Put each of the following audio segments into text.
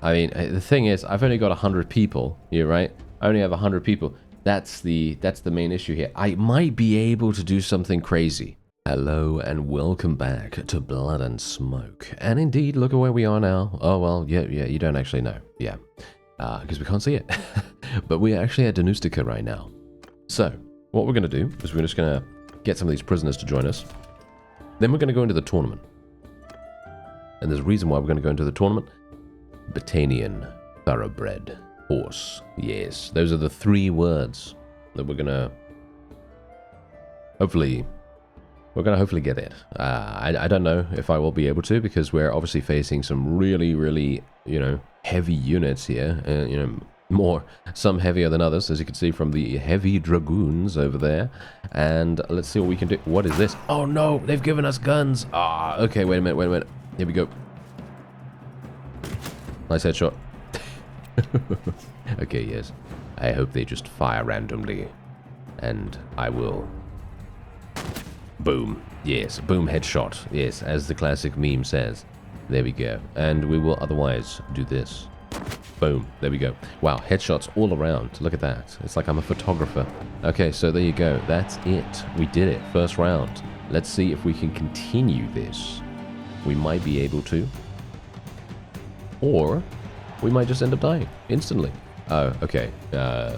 I mean, the thing is, I've only got 100 people here, right? I only have 100 people. That's the main issue here. I might be able to do something crazy. Hello and welcome back to Blood and Smoke. And indeed, look at where we are now. Oh, well, yeah, you don't actually know. Yeah, because we can't see it. But we're actually at Danustica right now. So, what we're going to do is we're just going to get some of these prisoners to join us. Then we're going to go into the tournament. And there's a reason why we're going to go into the tournament. Botanian Thoroughbred Horse. Yes, those are the 3 words that we're going to hopefully get it. I don't know if I will be able to, because we're obviously facing some really, heavy units here. Some heavier than others, as you can see from the heavy dragoons over there. And let's see what we can do. What is this? Oh no, they've given us guns. Okay, wait a minute. Here we go. Nice headshot. Okay, yes. I hope they just fire randomly. And I will... Boom. Yes, boom headshot. Yes, as the classic meme says. There we go. And we will otherwise do this. Boom. There we go. Wow, headshots all around. Look at that. It's like I'm a photographer. Okay, so there you go. That's it. We did it. First round. Let's see if we can continue this. We might be able to. Or we might just end up dying instantly. Oh, okay. Yeah,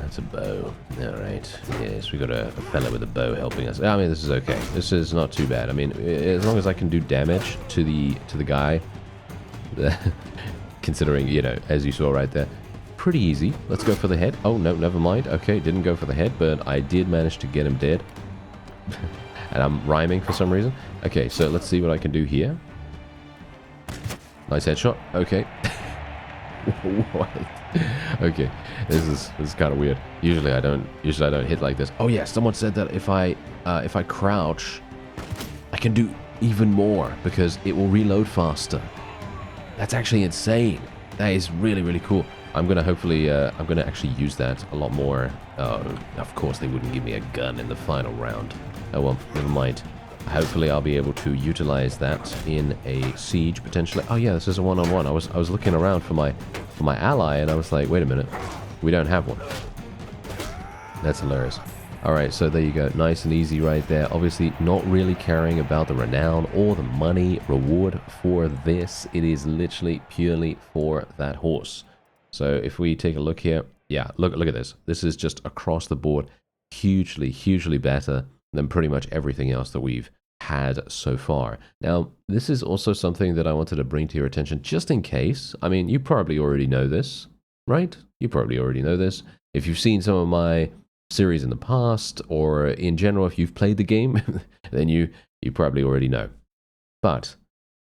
it's a bow. Alright. Yes, we got a fella with a bow helping us. I mean, this is okay. This is not too bad. I mean, as long as I can do damage to the guy, considering, as you saw right there, pretty easy. Let's go for the head. Oh, no, never mind. Okay, didn't go for the head, but I did manage to get him dead. And I'm rhyming for some reason. Okay, so let's see what I can do here. Nice headshot. Okay. What? Okay, this is kind of weird. Usually I don't hit like this. Oh yeah, someone said that if I crouch, I can do even more because it will reload faster. That's actually insane. That is really cool. I'm gonna actually use that a lot more. Of course they wouldn't give me a gun in the final round. Oh well, never mind. Hopefully I'll be able to utilize that in a siege potentially. Oh yeah, this is a one-on-one. I was looking around for my ally and I was like, wait a minute, we don't have one. That's hilarious. All right, so there you go, nice and easy right there. Obviously not really caring about the renown or the money reward for this. It is literally purely for that horse. So if we take a look here, yeah, look at this. This is just across the board, hugely better than pretty much everything else that we've had so far. Now, this is also something that I wanted to bring to your attention just in case. I mean, you probably already know this, right? You probably already know this. If you've seen some of my series in the past, or in general, if you've played the game, then you probably already know. But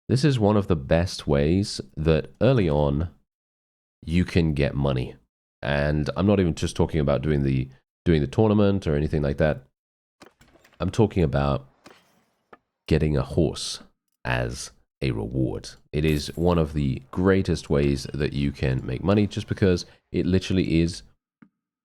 this is one of the best ways that early on you can get money. And I'm not even just talking about doing the tournament or anything like that. I'm talking about getting a horse as a reward. It is one of the greatest ways that you can make money, just because it literally is,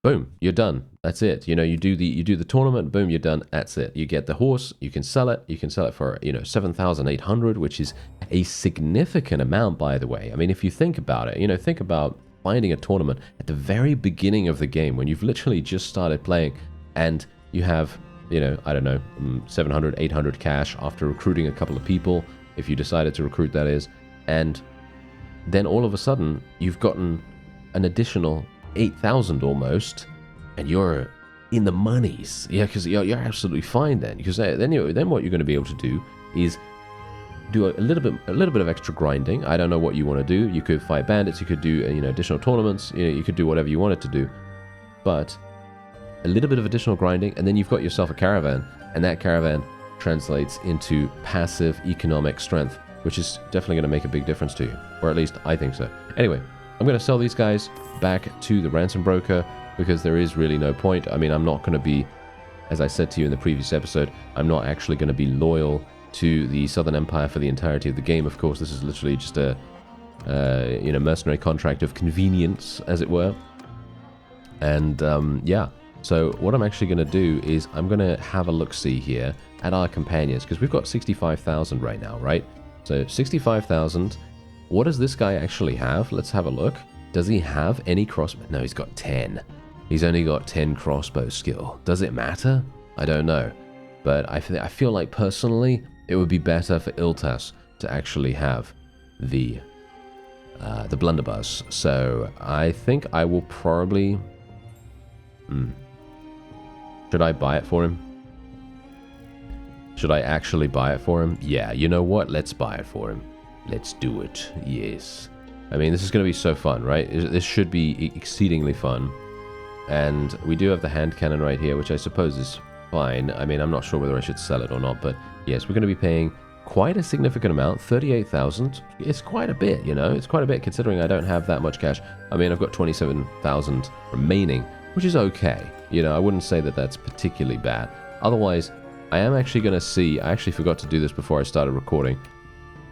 boom, you're done. That's it. You do the tournament, boom, you're done. That's it. You get the horse, you can sell it. You can sell it for 7,800, which is a significant amount, by the way. I mean, if you think about it, think about finding a tournament at the very beginning of the game when you've literally just started playing and you have, I don't know, 700, 800 cash after recruiting a couple of people, if you decided to recruit, that is. And then all of a sudden, you've gotten an additional 8,000 almost, and you're in the monies. Yeah, because you're absolutely fine then. Because then what you're going to be able to do is do a little bit of extra grinding. I don't know what you want to do. You could fight bandits. You could do additional tournaments. You could do whatever you wanted to do. But a little bit of additional grinding, and then you've got yourself a caravan, and that caravan translates into passive economic strength, which is definitely going to make a big difference to you, or at least I think so. Anyway, I'm going to sell these guys back to the ransom broker because there is really no point. I mean, I'm not going to be, as I said to you in the previous episode, I'm not actually going to be loyal to the Southern Empire for the entirety of the game. Of course, this is literally just a mercenary contract of convenience, as it were. And yeah. So what I'm actually going to do is I'm going to have a look-see here at our companions, because we've got 65,000 right now, right? So 65,000, what does this guy actually have? Let's have a look. Does he have any crossbow? No, he's got 10. He's only got 10 crossbow skill. Does it matter? I don't know. But I feel like personally, it would be better for Iltas to actually have the blunderbuss. So I think I will probably... Should I buy it for him? Should I actually buy it for him? Yeah, you know what? Let's buy it for him. Let's do it. Yes. I mean, this is going to be so fun, right? This should be exceedingly fun. And we do have the hand cannon right here, which I suppose is fine. I mean, I'm not sure whether I should sell it or not, but yes, we're going to be paying quite a significant amount, 38,000. It's quite a bit, you know? It's quite a bit considering I don't have that much cash. I mean, I've got 27,000 remaining, which is okay. You know, I wouldn't say that that's particularly bad. Otherwise, I am actually going to see... I actually forgot to do this before I started recording.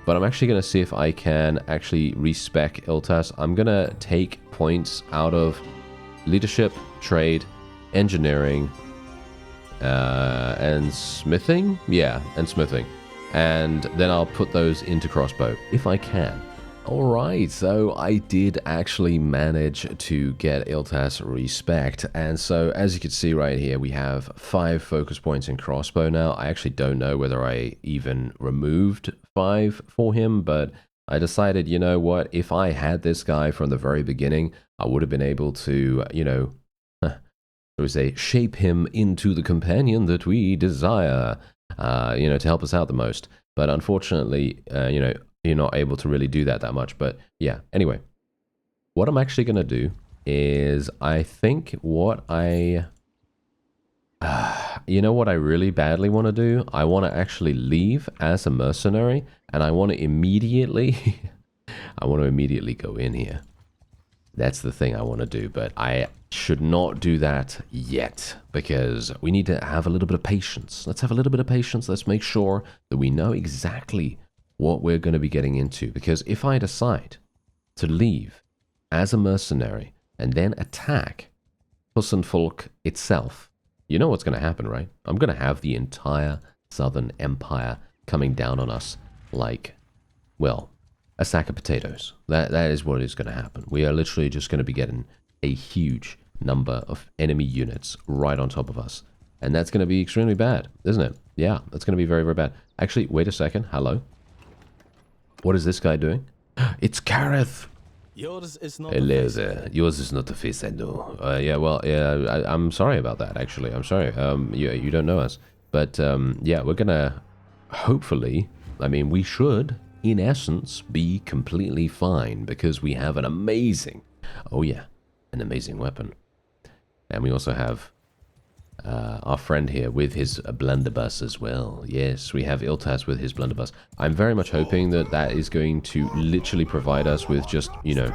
But I'm actually going to see if I can actually respec Iltas. I'm going to take points out of leadership, trade, engineering, and smithing? Yeah, and smithing. And then I'll put those into crossbow, if I can. Alright, so I did actually manage to get Iltas respect, and so as you can see right here, we have 5 focus points in crossbow now. I actually don't know whether I even removed 5 for him, but I decided, you know what, if I had this guy from the very beginning, I would have been able to, you know, so we say, shape him into the companion that we desire, you know, to help us out the most. But unfortunately, you know, you're not able to really do that much. But yeah, anyway, what I'm actually going to do is I think what I, you know what I really badly want to do? I want to actually leave as a mercenary, and I want to immediately, I want to immediately go in here. That's the thing I want to do, but I should not do that yet because we need to have a little bit of patience. Let's have a little bit of patience. Let's make sure that we know exactly what we're going to be getting into, because if I decide to leave as a mercenary and then attack Tussenfolk itself, you know what's going to happen, right? I'm going to have the entire Southern Empire coming down on us like, well, a sack of potatoes. That is what is going to happen. We are literally just going to be getting a huge number of enemy units right on top of us. And that's going to be extremely bad, isn't it? Yeah, that's going to be very, very bad. Actually, wait a second. Hello? What is this guy doing? It's Kareth! Yours is not Hello there. Yours is not the face I know. Yeah, well, yeah, I'm sorry about that, actually. I'm sorry. You don't know us. But, yeah, we're gonna... Hopefully, I mean, we should, in essence, be completely fine because we have an amazing... Oh, yeah. An amazing weapon. And we also have our friend here with his blunderbuss as well. Yes, we have Iltas with his blunderbuss. I'm very much hoping that that is going to literally provide us with just, you know,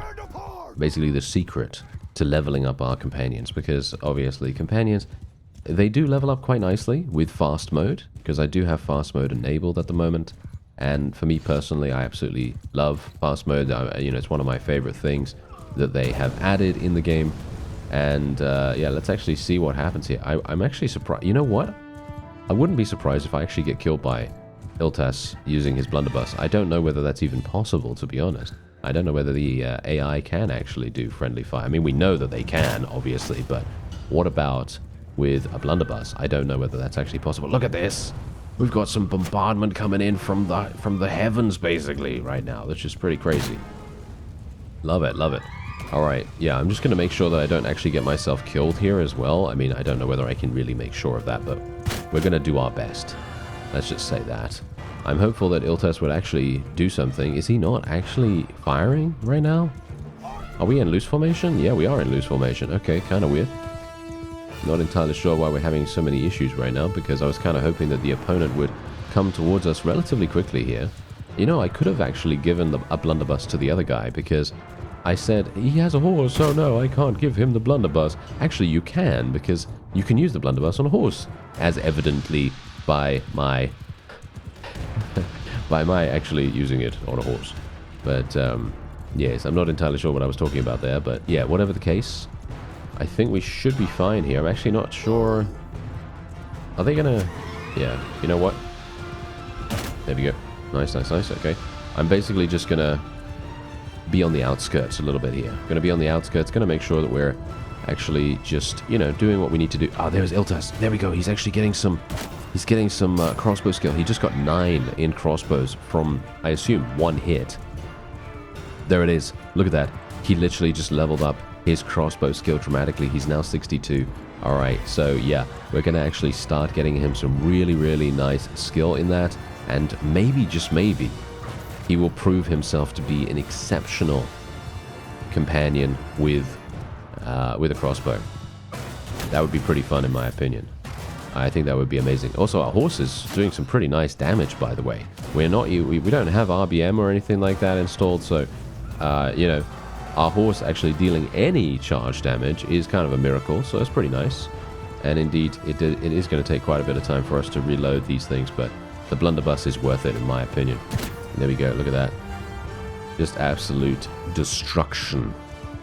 basically the secret to leveling up our companions, because obviously companions, they do level up quite nicely with fast mode, because I do have fast mode enabled at the moment. And for me personally, I absolutely love fast mode. You know, it's one of my favorite things that they have added in the game. And yeah, let's actually see what happens here. I'm actually surprised. You know what? I wouldn't be surprised if I actually get killed by Iltas using his blunderbuss. I don't know whether that's even possible, to be honest. I don't know whether the AI can actually do friendly fire. I mean, we know that they can, obviously, but what about with a blunderbuss? I don't know whether that's actually possible. Look at this! We've got some bombardment coming in from the heavens, basically, right now. That's just pretty crazy. Love it, love it. Alright, yeah, I'm just going to make sure that I don't actually get myself killed here as well. I mean, I don't know whether I can really make sure of that, but we're going to do our best. Let's just say that. I'm hopeful that Iltas would actually do something. Is he not actually firing right now? Are we in loose formation? Yeah, we are in loose formation. Okay, kind of weird. Not entirely sure why we're having so many issues right now, because I was kind of hoping that the opponent would come towards us relatively quickly here. You know, I could have actually given a blunderbuss to the other guy, because I said, he has a horse, so no, I can't give him the blunderbuss. Actually, you can, because you can use the blunderbuss on a horse, as evidently by my actually using it on a horse. But yes, I'm not entirely sure what I was talking about there, but yeah, whatever the case, I think we should be fine here. I'm actually not sure. Are they gonna... Yeah, you know what? There we go. Nice, nice, nice. Okay. I'm basically just gonna be on the outskirts a little bit here. Going to be on the outskirts. Going to make sure that we're actually just, you know, doing what we need to do. Oh, there's Iltas. There we go. He's actually getting some... He's getting some crossbow skill. He just got 9 in crossbows from, I assume, 1 hit. There it is. Look at that. He literally just leveled up his crossbow skill dramatically. He's now 62. All right, so yeah, we're going to actually start getting him some really, really nice skill in that. And maybe, just maybe, he will prove himself to be an exceptional companion with a crossbow. That would be pretty fun, in my opinion. I think that would be amazing. Also, our horse is doing some pretty nice damage, by the way. We don't have RBM or anything like that installed, so you know, our horse actually dealing any charge damage is kind of a miracle, so it's pretty nice. And indeed, it is going to take quite a bit of time for us to reload these things, but the blunderbuss is worth it, in my opinion. And there we go. Look at that. Just absolute destruction.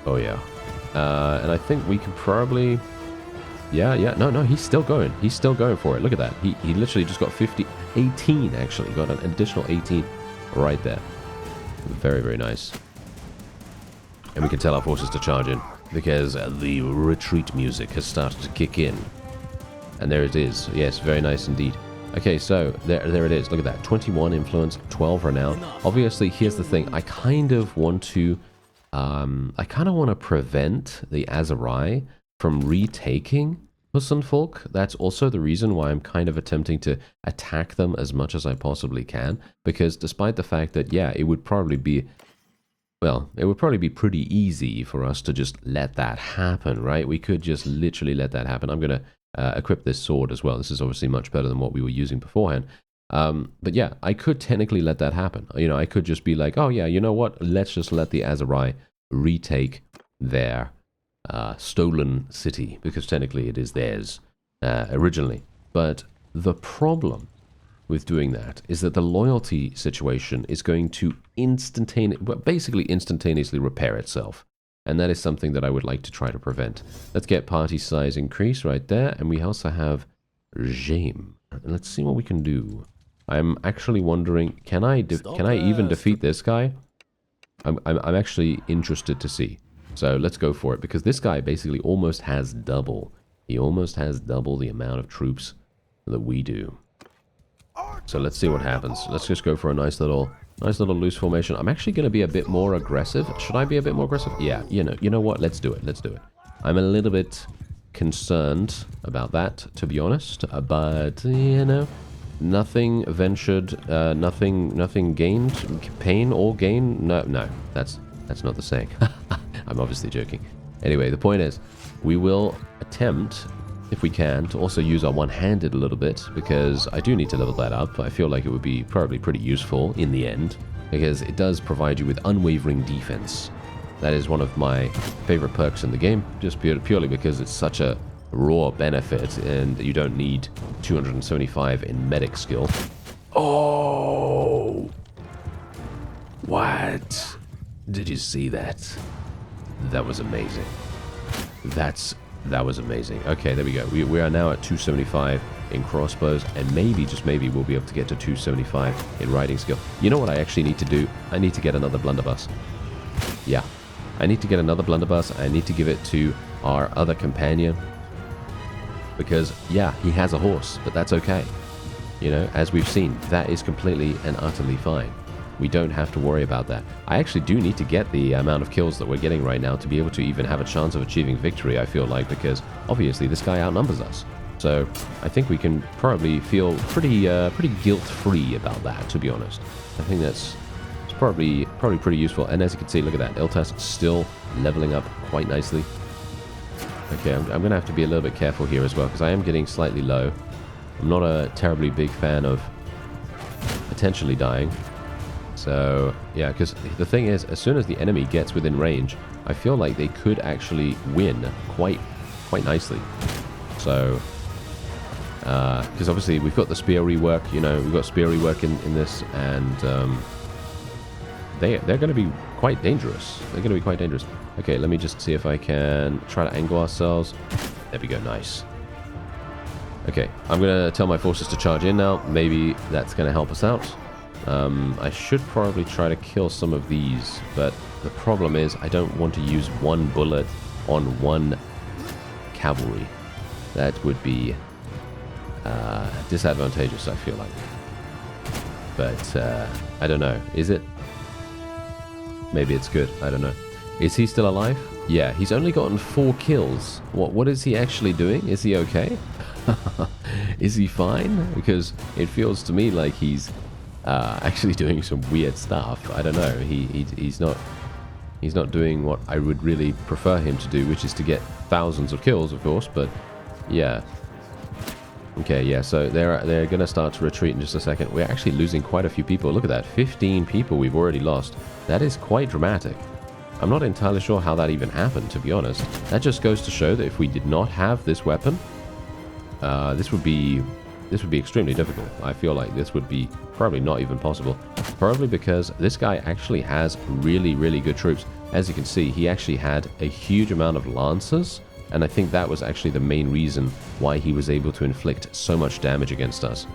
Oh yeah. And I think we can probably... No, he's still going. He's still going for it. Look at that. He literally just got 18, actually. Got an additional 18 right there. Very, very nice. And we can tell our forces to charge in, because the retreat music has started to kick in. And there it is. Yes, very nice indeed. Okay, so there it is. Look at that. 21 influence, 12 renown. Obviously, here's the thing. I kind of want to prevent the Aserai from retaking Hussenfolk. That's also the reason why I'm kind of attempting to attack them as much as I possibly can, because despite the fact that, yeah, it would probably be pretty easy for us to just let that happen, right? We could just literally let that happen. I'm going to equip this sword as well. This is obviously much better than what we were using beforehand. But yeah, I could technically let that happen. You know, I could just be like, oh yeah, you know what? Let's just let the Aserai retake their stolen city, because technically it is theirs originally. But the problem with doing that is that the loyalty situation is going to basically instantaneously repair itself. And that is something that I would like to try to prevent. Let's get party size increase right there. And we also have regime. And let's see what we can do. I'm actually wondering, can I even defeat this guy? I'm actually interested to see. So let's go for it, because this guy basically almost has double. He almost has double the amount of troops that we do. So let's see what happens. Let's just go for a nice little loose formation. I'm actually going to be a bit more aggressive. Should I be a bit more aggressive? Yeah, you know what? Let's do it. Let's do it. I'm a little bit concerned about that, to be honest. But, you know, nothing ventured, nothing gained, pain or gain. No, that's not the saying. I'm obviously joking. Anyway, the point is, we will attempt, if we can, to also use our one-handed a little bit, because I do need to level that up. I feel like it would be probably pretty useful in the end, because it does provide you with unwavering defense. That is one of my favorite perks in the game, just purely because it's such a raw benefit, and you don't need 275 in medic skill. Oh! What? Did you see that? That was amazing. That was amazing. Okay, there we go. We are now at 275 in crossbows, and maybe, just maybe, we'll be able to get to 275 in riding skill. You know what I actually need to do? I need to get another blunderbuss. Yeah. I need to get another blunderbuss. I need to give it to our other companion. Because, yeah, he has a horse, but that's okay. You know, as we've seen, that is completely and utterly fine. We don't have to worry about that. I actually do need to get the amount of kills that we're getting right now to be able to even have a chance of achieving victory, I feel like, because obviously this guy outnumbers us. So I think we can probably feel pretty guilt-free about that, to be honest. I think it's probably pretty useful. And as you can see, look at that. Iltas still leveling up quite nicely. Okay, I'm going to have to be a little bit careful here as well, because I am getting slightly low. I'm not a terribly big fan of potentially dying. So, yeah, because the thing is, as soon as the enemy gets within range, I feel like they could actually win quite nicely. So, because obviously we've got the spear rework, you know, we've got spear rework in this, and they're going to be quite dangerous. They're going to be quite dangerous. Okay, let me just see if I can try to angle ourselves. There we go, nice. Okay, I'm going to tell my forces to charge in now. Maybe that's going to help us out. I should probably try to kill some of these, but the problem is I don't want to use one bullet on one cavalry. That would be disadvantageous, I feel like. But I don't know. Is it? Maybe it's good. I don't know. Is he still alive? Yeah, he's only gotten 4 kills. What is he actually doing? Is he okay? Is he fine? Because it feels to me like he's actually doing some weird stuff. I don't know. He's not doing what I would really prefer him to do, which is to get thousands of kills, of course. But yeah. Okay, yeah. So they're gonna start to retreat in just a second. We're actually losing quite a few people. Look at that. 15 people we've already lost. That is quite dramatic. I'm not entirely sure how that even happened, to be honest. That just goes to show that if we did not have this weapon, this would be extremely difficult. I feel like this would be probably not even possible. Probably because this guy actually has really, really good troops. As you can see, he actually had a huge amount of lancers, and I think that was actually the main reason why he was able to inflict so much damage against us.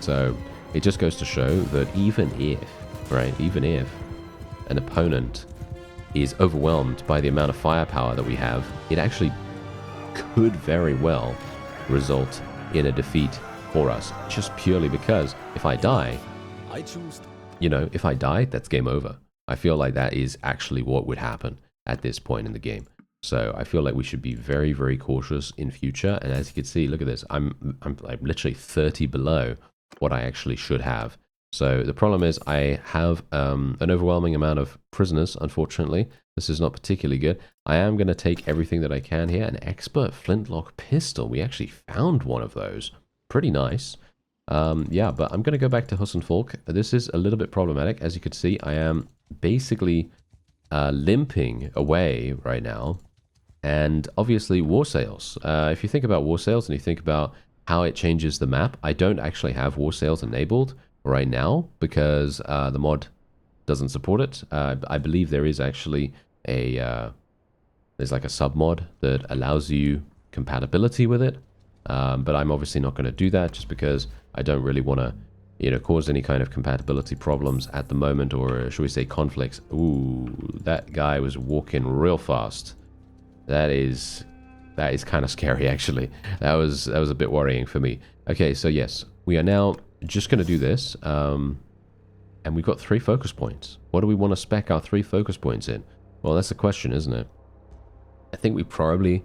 So it just goes to show that even if an opponent is overwhelmed by the amount of firepower that we have, it actually could very well result in a defeat for us, just purely because if I die, if I die, that's game over. I feel like that is actually what would happen at this point in the game. So I feel like we should be very, very cautious in future. And as you can see, look at this. I'm like literally 30 below what I actually should have. So the problem is I have an overwhelming amount of prisoners, unfortunately. This is not particularly good. I am going to take everything that I can here. An expert flintlock pistol. We actually found one of those. Pretty nice. Yeah, but I'm going to go back to Hussenvolk. This is a little bit problematic. As you can see, I am basically limping away right now. And obviously, war sales. If you think about war sales and you think about how it changes the map, I don't actually have war sales enabled right now because the mod doesn't support it. I believe there is actually there's like a sub mod that allows you compatibility with it, but I'm obviously not going to do that just because I don't really want to cause any kind of compatibility problems at the moment, or should we say conflicts. Ooh, that guy was walking real fast. That is kind of scary, actually. That was a bit worrying for me. Okay, so yes, we are now just going to do this, and we've got 3 focus points. What do we want to spec our 3 focus points in? Well, that's the question, isn't it? I think we probably,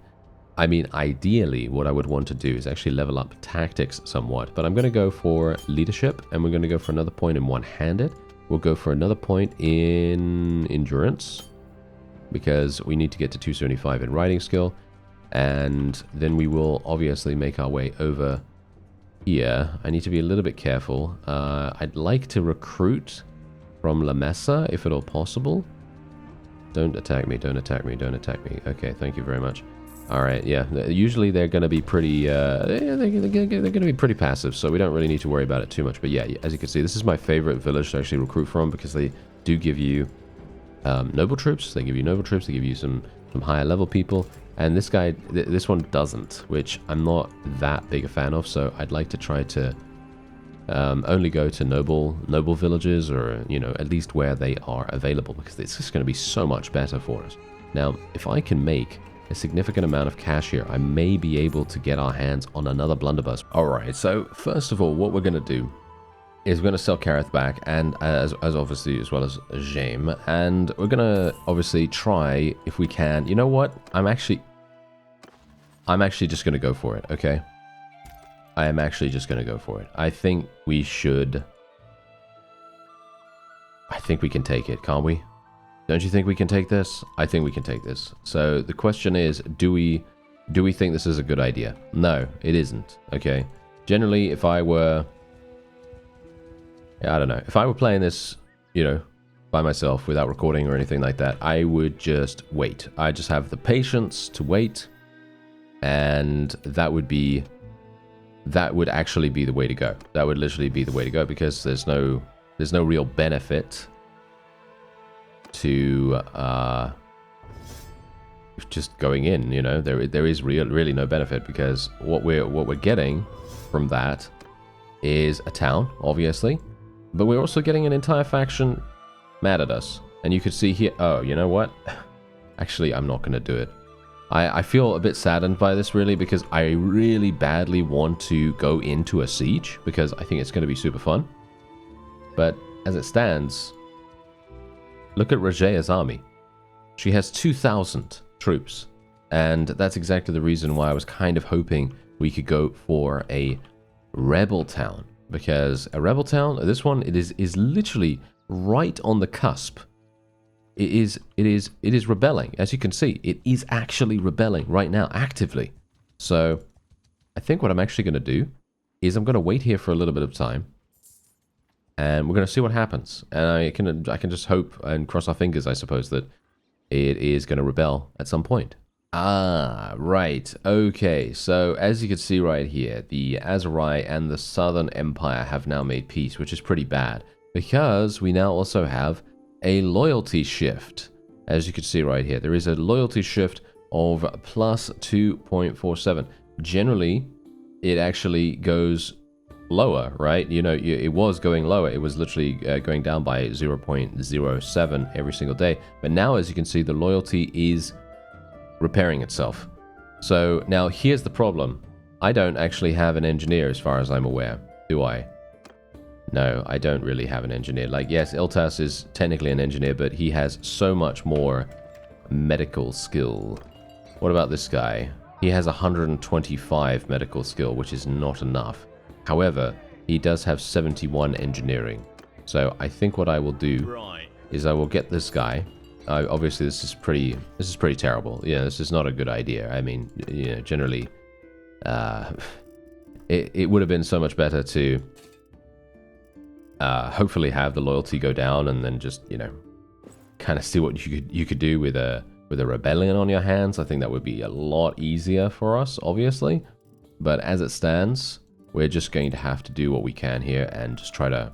ideally, what I would want to do is actually level up tactics somewhat, but I'm going to go for leadership, and we're going to go for another point in one-handed. We'll go for another point in endurance, because we need to get to 275 in riding skill, and then we will obviously make our way over here. I need to be a little bit careful. I'd like to recruit from La Mesa, if at all possible. Don't attack me, don't attack me, don't attack me. Okay, thank you very much. Alright, yeah, usually they're going to be pretty, they're going to be pretty passive, so we don't really need to worry about it too much. But yeah, as you can see, this is my favorite village to actually recruit from, because they do give you noble troops. They give you noble troops, they give you some higher level people, and this guy, this one doesn't, which I'm not that big a fan of. So I'd like to try to only go to noble villages, or at least where they are available, because it's just going to be so much better for us. Now, if I can make a significant amount of cash here, I may be able to get our hands on another blunderbuss. All right, so first of all, what we're going to do is we're going to sell Kareth back, and as obviously as well as Jaime, and we're going to obviously try if we can. You know what? I'm actually just going to go for it, okay? I am actually just going to go for it. I think we should. I think we can take it, can't we? Don't you think we can take this? I think we can take this. So the question is, do we think this is a good idea? No, it isn't, okay? Generally, if I were... I don't know. If I were playing this, by myself without recording or anything like that, I would just wait. I just have the patience to wait, and that would actually be the way to go. That would literally be the way to go, because there's no real benefit to just going in. There is really no benefit, because what we're getting from that is a town, obviously. But we're also getting an entire faction mad at us. And you could see here... Oh, you know what? Actually, I'm not going to do it. I feel a bit saddened by this, really, because I really badly want to go into a siege, because I think it's going to be super fun. But as it stands, look at Rajea's army. She has 2,000 troops. And that's exactly the reason why I was kind of hoping we could go for a rebel town. Because a rebel town, this one, it is literally right on the cusp. It is rebelling. As you can see, it is actually rebelling right now, actively. So, I think what I'm actually going to do is I'm going to wait here for a little bit of time. And we're going to see what happens. And I can just hope and cross our fingers, I suppose, that it is going to rebel at some point. Ah, right. Okay, so as you can see right here, the Azerai and the Southern Empire have now made peace, which is pretty bad. Because we now also have a loyalty shift. As you can see right here, there is a loyalty shift of plus 2.47. Generally, it actually goes lower, right? You know, it was going lower. It was literally going down by 0.07 every single day. But now, as you can see, the loyalty is repairing itself. So now here's the problem. I don't actually have an engineer as far as I'm aware, do I? No, I don't really have an engineer. Like, yes, Iltas is technically an engineer, but he has so much more medical skill. What about this guy? He has 125 medical skill, which is not enough. However, he does have 71 engineering. So I think what I will do is I will get this guy. Obviously, this is pretty terrible. Yeah, this is not a good idea. I mean, you know, generally, it would have been so much better to hopefully have the loyalty go down and then just, you know, kind of see what you could do with a rebellion on your hands. I think that would be a lot easier for us, obviously. But as it stands, we're just going to have to do what we can here and just try to,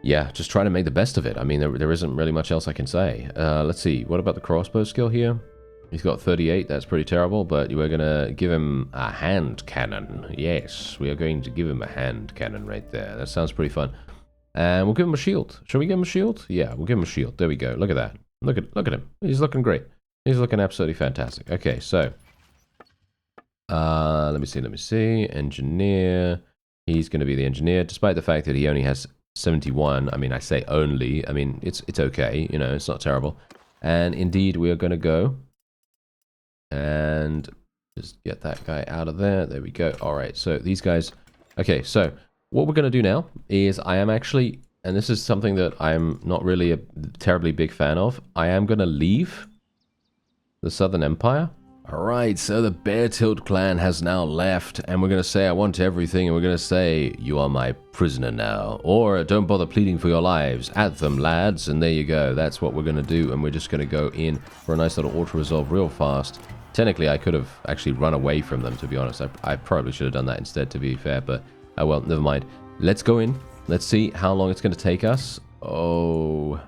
yeah, just try to make the best of it. I mean, there isn't really much else I can say. Let's see. What about the crossbow skill here? He's got 38. That's pretty terrible, but we're going to give him a hand cannon. Yes, we are going to give him a hand cannon right there. That sounds pretty fun. And we'll give him a shield. Shall we give him a shield? Yeah, we'll give him a shield. There we go. Look at that. Look at him. He's looking great. He's looking absolutely fantastic. Okay, so let me see. Engineer. He's going to be the engineer, despite the fact that he only has 71. I mean, I say only. I mean, it's okay. You know, it's not terrible. And indeed, we are going to go and just get that guy out of there. There we go. All right, so these guys. Okay, so what we're going to do now is I am actually, and this is something that I'm not really a terribly big fan of, I am going to leave the Southern Empire. Alright, so the Bear-Tilt clan has now left, and we're going to say I want everything, and we're going to say, you are my prisoner now. Or, don't bother pleading for your lives. At them, lads, and there you go. That's what we're going to do, and we're just going to go in for a nice little auto-resolve real fast. Technically, I could have actually run away from them, to be honest. I probably should have done that instead, to be fair, but, oh well, never mind. Let's go in. Let's see how long it's going to take us. Oh...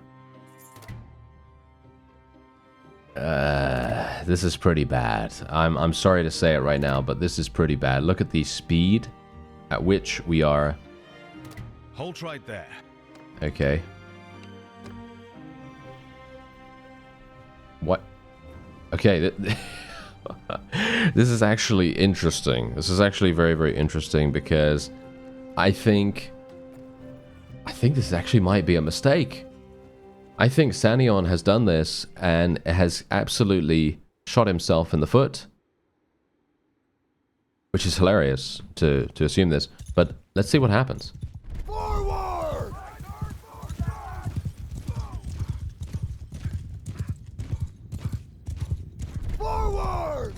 this is pretty bad. I'm sorry to say it right now, but this is pretty bad. Look at the speed at which we are. Hold right there. Okay. What? Okay. This is actually interesting. This is actually very, very interesting because I think this actually might be a mistake. I think Sanion has done this and has absolutely shot himself in the foot. Which is hilarious to assume this. But let's see what happens. Forward! Forward!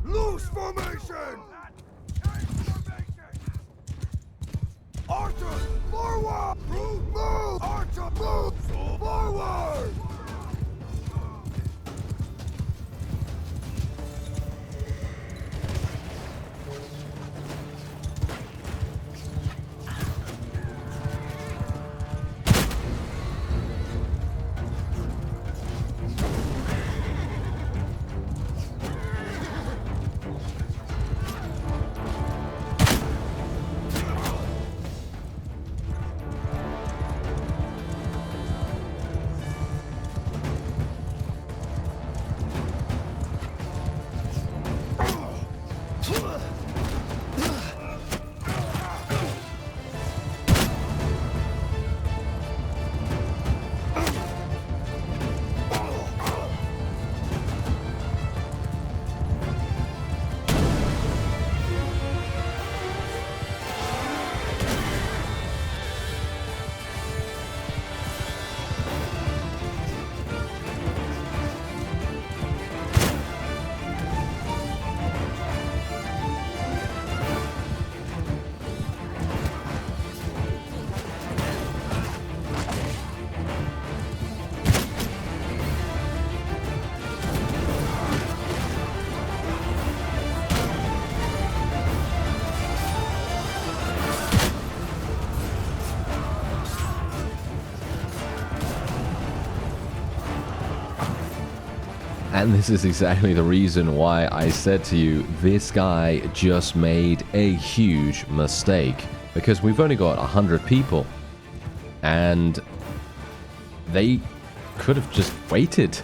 Loose formation! Archer, forward! Move! Archer, move! Forward! And this is exactly the reason why I said to you, this guy just made a huge mistake. Because we've only got 100 people. And they could have just waited.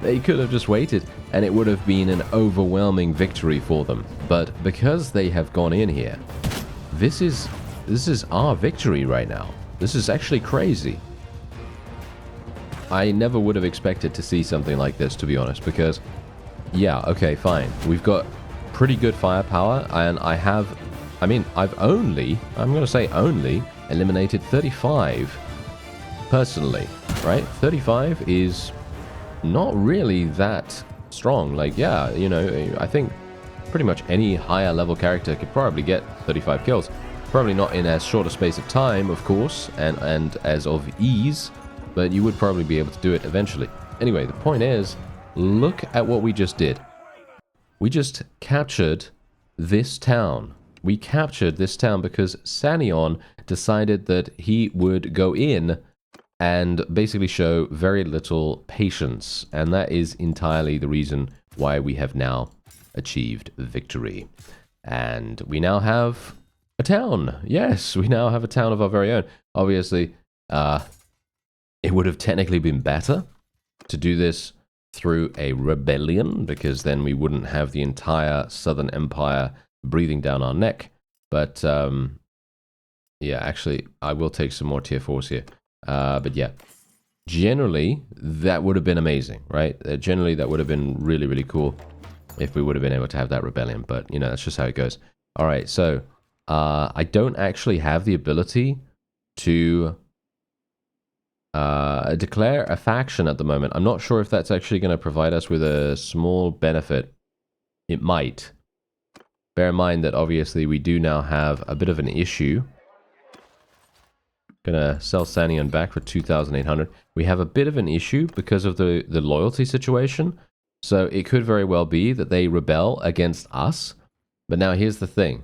They could have just waited. And it would have been an overwhelming victory for them. But because they have gone in here, this is our victory right now. This is actually crazy. I never would have expected to see something like this, to be honest, because, yeah, okay, fine. We've got pretty good firepower, and I'm going to say only, eliminated 35, personally, right? 35 is not really that strong. Like, yeah, you know, I think pretty much any higher level character could probably get 35 kills. Probably not in as short a space of time, of course, and as of ease, but you would probably be able to do it eventually. Anyway, the point is, look at what we just did. We just captured this town. We captured this town because Sanion decided that he would go in and basically show very little patience. And that is entirely the reason why we have now achieved victory. And we now have a town. Yes, we now have a town of our very own. Obviously, it would have technically been better to do this through a rebellion, because then we wouldn't have the entire Southern Empire breathing down our neck. But, yeah, actually, I will take some more tier 4s here. But yeah, generally, that would have been amazing, right? Generally, that would have been really, really cool if we would have been able to have that rebellion. But, you know, that's just how it goes. All right, so I don't actually have the ability to declare a faction at the moment. I'm not sure if that's actually going to provide us with a small benefit. It might. Bear in mind that obviously we do now have a bit of an issue. Gonna sell Sanion back for 2,800. We have a bit of an issue because of the loyalty situation. So it could very well be that they rebel against us. But now here's the thing.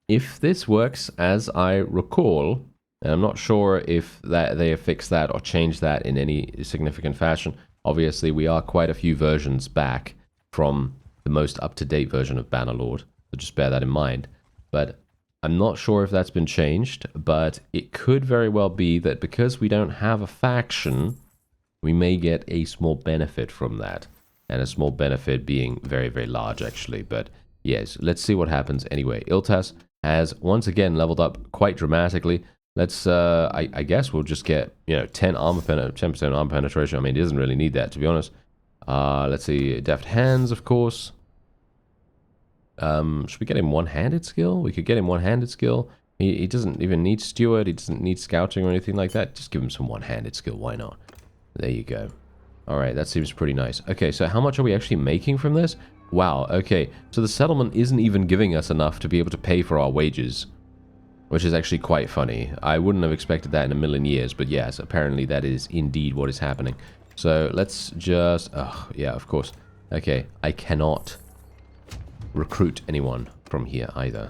If this works as I recall, and I'm not sure if that they have fixed that or changed that in any significant fashion. Obviously, we are quite a few versions back from the most up-to-date version of Bannerlord, so just bear that in mind. But I'm not sure if that's been changed, but it could very well be that because we don't have a faction, we may get a small benefit from that. And a small benefit being very, very large, actually. But yes, let's see what happens anyway. Iltas has once again leveled up quite dramatically. Let's, I guess we'll just get, you know, 10% armor penetration. I mean, it doesn't really need that, to be honest. Let's see, deft hands, of course. Should we get him one-handed skill? We could get him one-handed skill. He doesn't even need steward. He doesn't need scouting or anything like that. Just give him some one-handed skill. Why not? There you go. All right, that seems pretty nice. Okay, so how much are we actually making from this? Wow, okay. So the settlement isn't even giving us enough to be able to pay for our wages, which is actually quite funny. I wouldn't have expected that in a million years, but yes, apparently that is indeed what is happening. So let's just... oh, yeah, of course. Okay, I cannot recruit anyone from here either.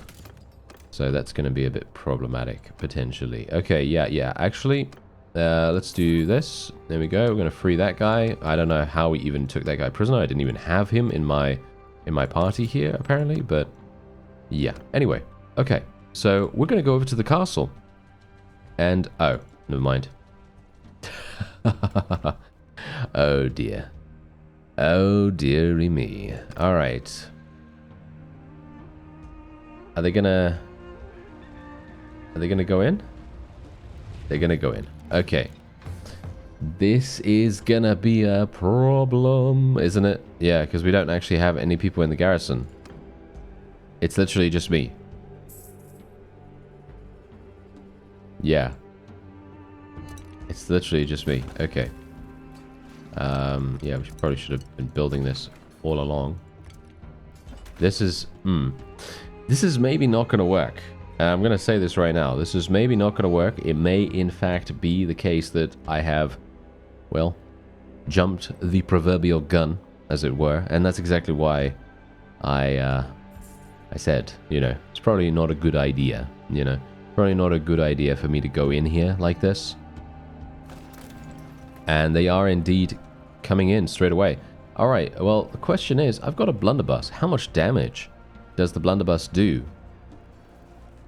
So that's going to be a bit problematic, potentially. Okay, yeah. Actually, let's do this. There we go. We're going to free that guy. I don't know how we even took that guy prisoner. I didn't even have him in my party here, apparently. But, yeah. Anyway, okay. So, we're going to go over to the castle. And, oh, never mind. Oh, dear. Oh, dearie me. Alright. Are they gonna go in? They're gonna go in. Okay. This is gonna be a problem, isn't it? Yeah, because we don't actually have any people in the garrison. It's literally just me. Yeah. It's literally just me. Okay. Yeah, we probably should have been building this all along. This is... This is maybe not going to work. I'm going to say this right now. This is maybe not going to work. It may, in fact, be the case that I have, well, jumped the proverbial gun, as it were. And that's exactly why I said, you know, it's probably not a good idea, you know. Probably not a good idea for me to go in here like this. And they are indeed coming in straight away. All right, well, the question is, I've got a blunderbuss. How much damage does the blunderbuss do?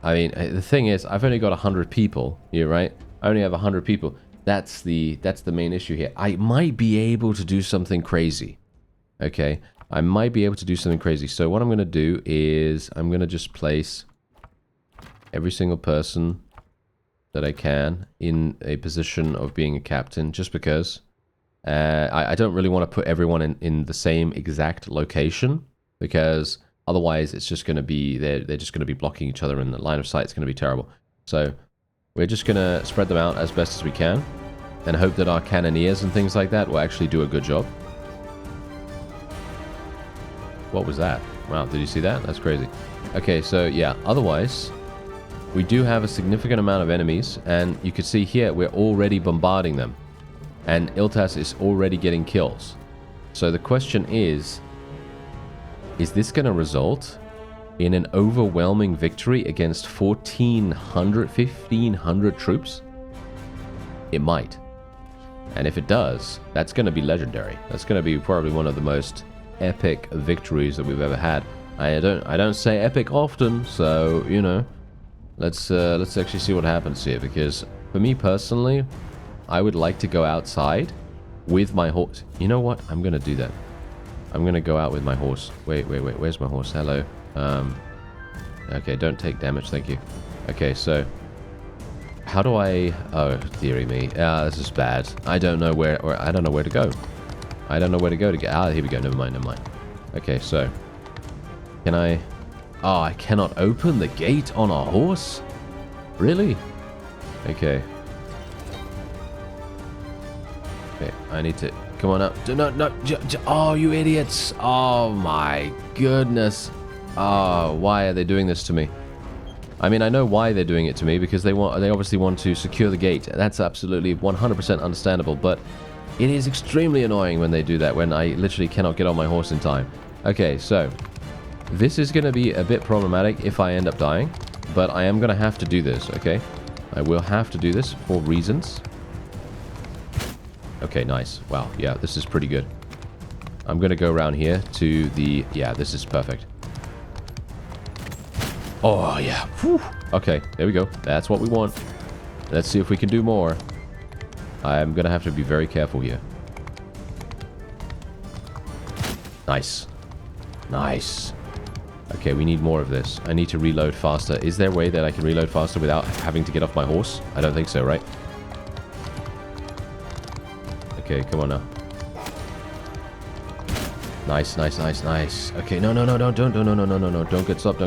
I mean, the thing is, I've only got 100 people here, right? I only have 100 people. That's the main issue here. I might be able to do something crazy. Okay? I might be able to do something crazy. So what I'm going to do is I'm going to just place every single person that I can in a position of being a captain, just because I don't really want to put everyone in the same exact location, because otherwise it's just going to be, they're just going to be blocking each other, and the line of sight is going to be terrible. So we're just going to spread them out as best as we can and hope that our cannoneers and things like that will actually do a good job. What was that? Wow, did you see that? That's crazy. Okay, so yeah, otherwise we do have a significant amount of enemies, and you can see here we're already bombarding them, and Iltas is already getting kills. So the question is this going to result in an overwhelming victory against 1,500 troops? It might. And if it does, that's going to be legendary. That's going to be probably one of the most epic victories that we've ever had. I don't say epic often, so you know, let's actually see what happens here, because for me personally, I would like to go outside with my horse. You know what? I'm gonna do that. I'm gonna go out with my horse. Wait. Where's my horse? Hello. Okay, don't take damage, thank you. Okay, so how do I? Oh, dearie me. This is bad. I don't know where to go. I don't know where to go to get. Ah, here we go. Never mind. Okay, so can I? Oh, I cannot open the gate on a horse? Really? Okay. Okay, I need to... Come on up. No. Oh, you idiots. Oh, my goodness. Oh, why are they doing this to me? I mean, I know why they're doing it to me, because they obviously want to secure the gate. That's absolutely 100% understandable, but it is extremely annoying when they do that, when I literally cannot get on my horse in time. Okay, so this is going to be a bit problematic if I end up dying, but I am going to have to do this, okay? I will have to do this for reasons. Okay, nice. Wow, yeah, this is pretty good. I'm going to go around here to the... Yeah, this is perfect. Oh, yeah. Whew. Okay, there we go. That's what we want. Let's see if we can do more. I'm going to have to be very careful here. Nice. Nice. Okay, we need more of this. I need to reload faster. Is there a way that I can reload faster without having to get off my horse? I don't think so, right? Okay, come on now. Nice. Okay, no, don't get stopped.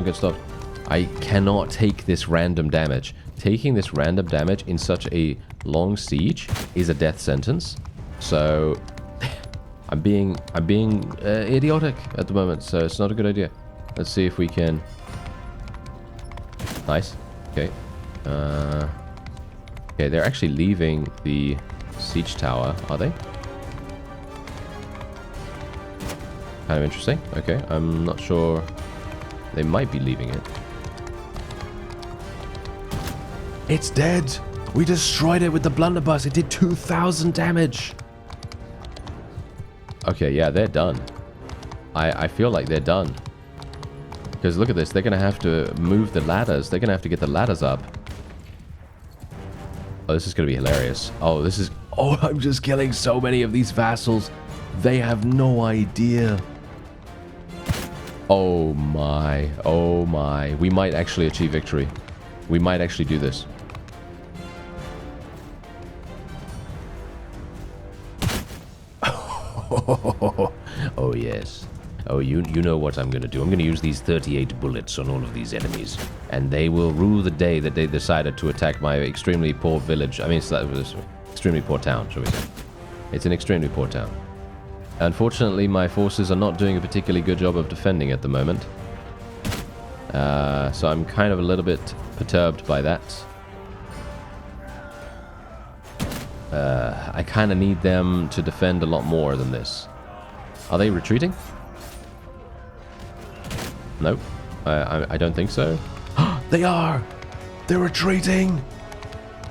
I cannot take this random damage. Taking this random damage in such a long siege is a death sentence. So I'm being idiotic at the moment, so it's not a good idea. Let's see if we can... Nice. Okay. Okay, they're actually leaving the siege tower, are they? Kind of interesting. Okay, I'm not sure. They might be leaving it. It's dead! We destroyed it with the blunderbuss. It did 2,000 damage. Okay, yeah, they're done. I feel like they're done. Because look at this. They're going to have to move the ladders. They're going to have to get the ladders up. Oh, this is going to be hilarious. Oh, this is... Oh, I'm just killing so many of these vassals. They have no idea. Oh my. Oh my. We might actually achieve victory. We might actually do this. Oh yes. Oh, you know what I'm going to do. I'm going to use these 38 bullets on all of these enemies, and they will rule the day that they decided to attack my extremely poor village. I mean, it's extremely poor town, shall we say. It's an extremely poor town. Unfortunately, my forces are not doing a particularly good job of defending at the moment. So I'm kind of a little bit perturbed by that. I kind of need them to defend a lot more than this. Are they retreating? Nope. I don't think so. They are! They're retreating!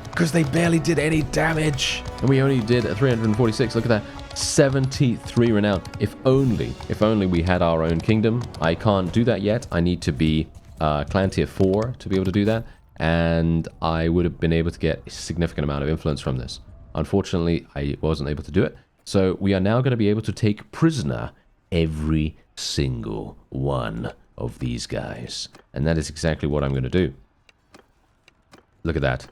Because they barely did any damage. And we only did 346. Look at that. 73 renown. If only we had our own kingdom. I can't do that yet. I need to be clan tier 4 to be able to do that. And I would have been able to get a significant amount of influence from this. Unfortunately, I wasn't able to do it. So we are now going to be able to take prisoner every single one of these guys. And that is exactly what I'm going to do. Look at that.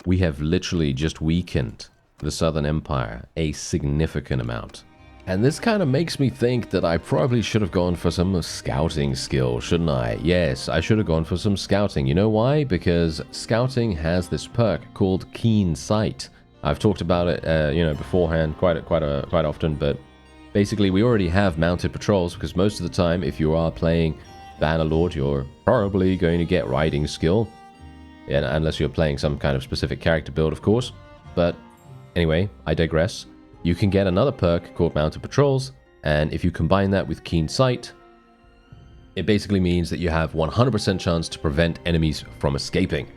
We have literally just weakened the Southern Empire a significant amount. And this kind of makes me think that I probably should have gone for some scouting skill, shouldn't I? Yes, I should have gone for some scouting. You know why? Because scouting has this perk called Keen Sight. I've talked about it, beforehand quite often, but basically we already have mounted patrols because most of the time, if you are playing Bannerlord, you're probably going to get riding skill, unless you're playing some kind of specific character build, of course. But anyway, I digress. You can get another perk called Mounted Patrols, and if you combine that with Keen Sight, it basically means that you have 100% chance to prevent enemies from escaping.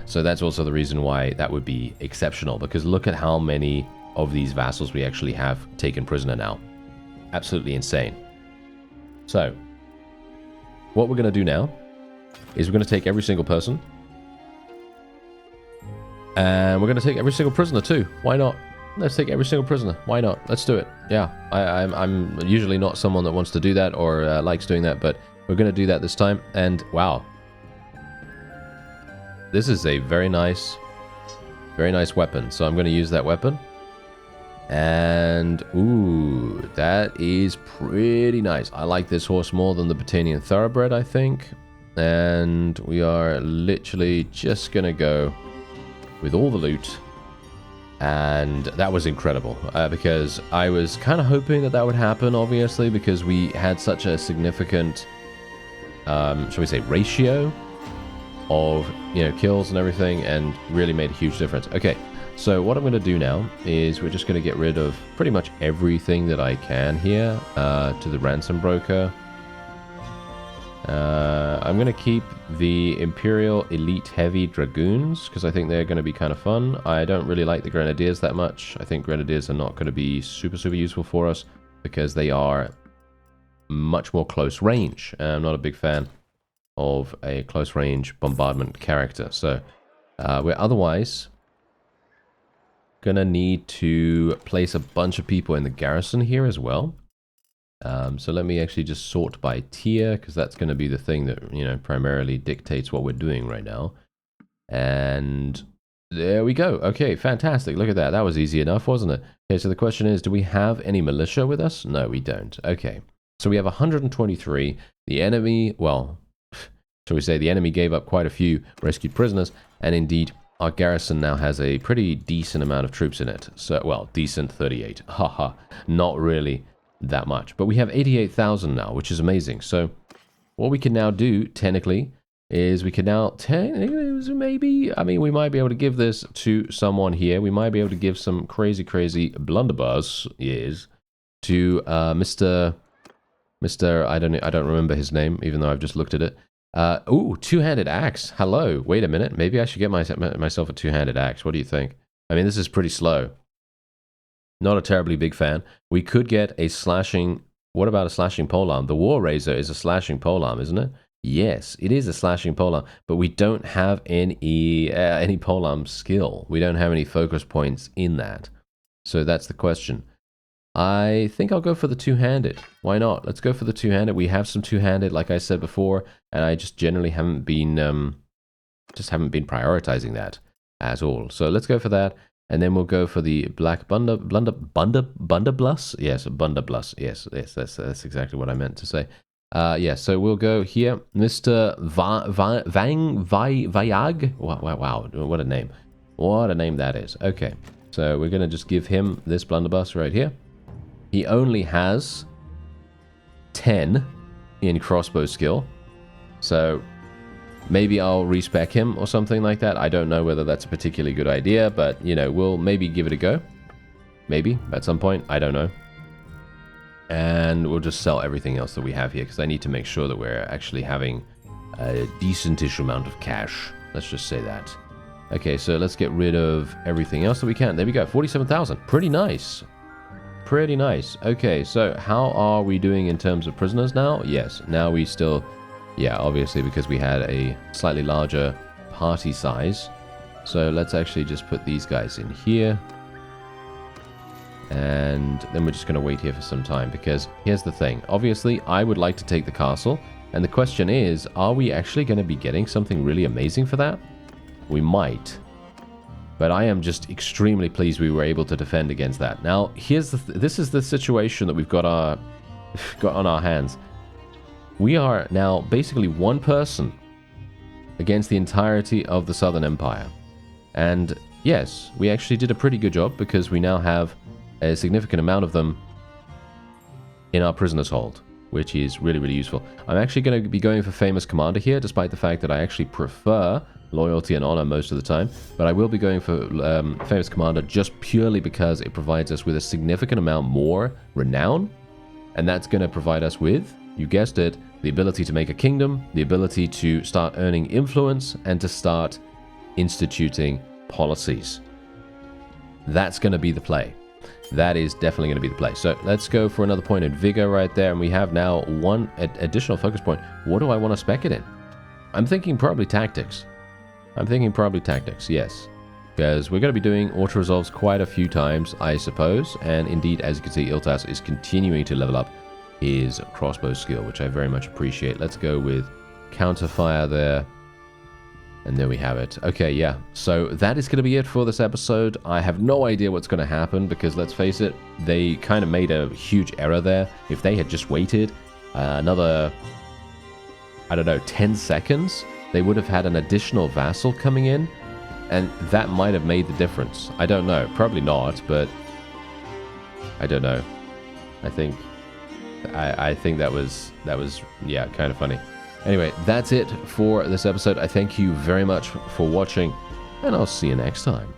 So that's also the reason why that would be exceptional, because look at how many of these vassals we actually have taken prisoner now. Absolutely insane. So, what we're going to do now is we're going to take every single person, and we're going to take every single prisoner too. Why not? Let's take every single prisoner. Why not? Let's do it. Yeah, I'm usually not someone that wants to do that or likes doing that, but we're going to do that this time. And wow, this is a very nice weapon. So I'm going to use that weapon. And ooh, that is pretty nice. I like this horse more than the Britannian Thoroughbred, I think. And we are literally just going to go with all the loot. And that was incredible, because I was kind of hoping that would happen, obviously, because we had such a significant, shall we say, ratio of, kills and everything, and really made a huge difference. Okay, so what I'm going to do now is we're just going to get rid of pretty much everything that I can here to the ransom broker. I'm going to keep the Imperial Elite Heavy Dragoons, because I think they're going to be kind of fun. I don't really like the Grenadiers that much. I think Grenadiers are not going to be super useful for us, because they are much more close range. I'm not a big fan of a close range bombardment character. So we're otherwise going to need to place a bunch of people in the garrison here as well. So let me actually just sort by tier, because that's going to be the thing that, primarily dictates what we're doing right now. And there we go. Okay, fantastic. Look at that. That was easy enough, wasn't it? Okay, so the question is, do we have any militia with us? No, we don't. Okay, so we have 123. The enemy, well, shall we say the enemy gave up quite a few rescued prisoners, and indeed, our garrison now has a pretty decent amount of troops in it. So, well, decent 38. Haha, not really that much, but we have 88,000 now, which is amazing. So what we can now do technically is we can now maybe, I mean, we might be able to give this to someone here. We might be able to give some crazy blunderbuss to Mr. I don't remember his name, even though I've just looked at it. Ooh, two-handed axe. Hello, wait a minute, maybe I should get myself a two-handed axe. What do you think? I mean, this is pretty slow. Not a terribly big fan. We could get a slashing... What about a slashing polearm? The War Razor is a slashing polearm, isn't it? Yes, it is a slashing polearm, but we don't have any polearm skill. We don't have any focus points in that. So that's the question. I think I'll go for the two-handed. Why not? Let's go for the two-handed. We have some two-handed, like I said before, and I just generally haven't been prioritizing that at all. So let's go for that. And then we'll go for the black Bunderbluss? Yes, Bunderbluss. Yes, that's exactly what I meant to say. Yeah, so we'll go here. Mr. Vayag. Wow, what a name. What a name that is. Okay, so we're going to just give him this blunderbuss right here. He only has 10 in crossbow skill. So maybe I'll respec him or something like that. I don't know whether that's a particularly good idea, but, we'll maybe give it a go. Maybe, at some point. I don't know. And we'll just sell everything else that we have here, because I need to make sure that we're actually having a decentish amount of cash. Let's just say that. Okay, so let's get rid of everything else that we can. There we go, 47,000. Pretty nice. Pretty nice. Okay, so how are we doing in terms of prisoners now? Yes, now we still... Yeah, obviously because we had a slightly larger party size. So let's actually just put these guys in here. And then we're just going to wait here for some time, because here's the thing. Obviously, I would like to take the castle. And the question is, are we actually going to be getting something really amazing for that? We might. But I am just extremely pleased we were able to defend against that. Now, here's this is the situation that we've got on our hands. We are now basically one person against the entirety of the Southern Empire. And yes, we actually did a pretty good job, because we now have a significant amount of them in our prisoners' hold, which is really, really useful. I'm actually going to be going for Famous Commander here, despite the fact that I actually prefer Loyalty and Honor most of the time. But I will be going for Famous Commander just purely because it provides us with a significant amount more renown. And that's going to provide us with, you guessed it, the ability to make a kingdom, the ability to start earning influence, and to start instituting policies. That's going to be the play. That is definitely going to be the play. So let's go for another point in vigor right there. And we have now one additional focus point. What do I want to spec it in? I'm thinking probably tactics. Yes. Because we're going to be doing auto-resolves quite a few times, I suppose. And indeed, as you can see, Iltas is continuing to level up his crossbow skill, which I very much appreciate. Let's go with counterfire there. And there we have it. Okay, yeah. So that is going to be it for this episode. I have no idea what's going to happen, because let's face it, they kind of made a huge error there. If they had just waited another, I don't know, 10 seconds, they would have had an additional vassal coming in, and that might have made the difference. I don't know. Probably not, but I don't know. I think that was yeah, kind of funny. Anyway, that's it for this episode. I thank you very much for watching, and I'll see you next time.